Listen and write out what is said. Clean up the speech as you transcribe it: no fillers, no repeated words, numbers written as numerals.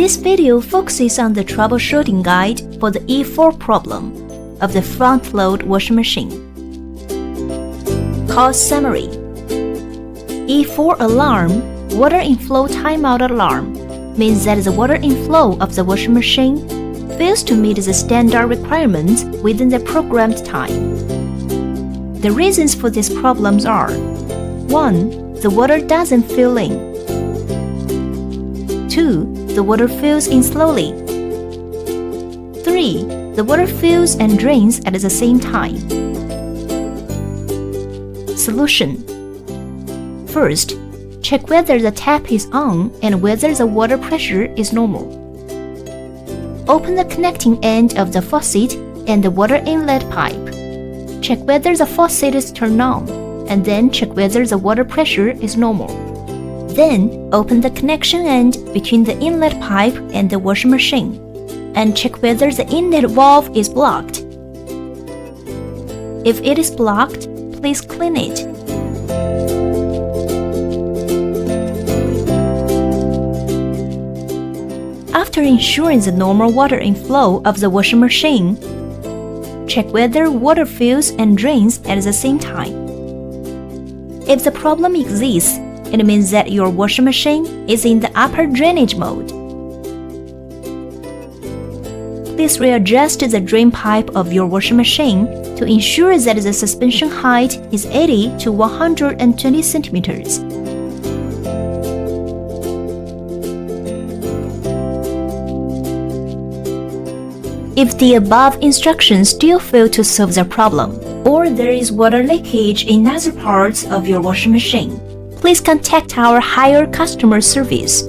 This video focuses on the troubleshooting guide for the E4 problem of the front-load washing machine. Cause summary: E4 alarm, water inflow timeout alarm, means that the water inflow of the washing machine fails to meet the standard requirements within the programmed time. The reasons for these problems are: 1. The water doesn't fill in. 2. The water fills in slowly. 3. The water fills and drains at the same time. Solution: First, check whether the tap is on and whether the water pressure is normal. Open the connecting end of the faucet and the water inlet pipe. Check whether the faucet is turned on, and then check whether the water pressure is normal. Then, open the connection end between the inlet pipe and the washing machine, and check whether the inlet valve is blocked. If it is blocked, please clean it. After ensuring the normal water inflow of the washing machine, check whether water fills and drains at the same time. If the problem exists, it means that your washing machine is in the upper drainage mode. Please readjust the drain pipe of your washing machine to ensure that the suspension height is 80 to 120 centimeters. If the above instructions still fail to solve the problem, or there is water leakage in other parts of your washing machine, please contact our higher customer service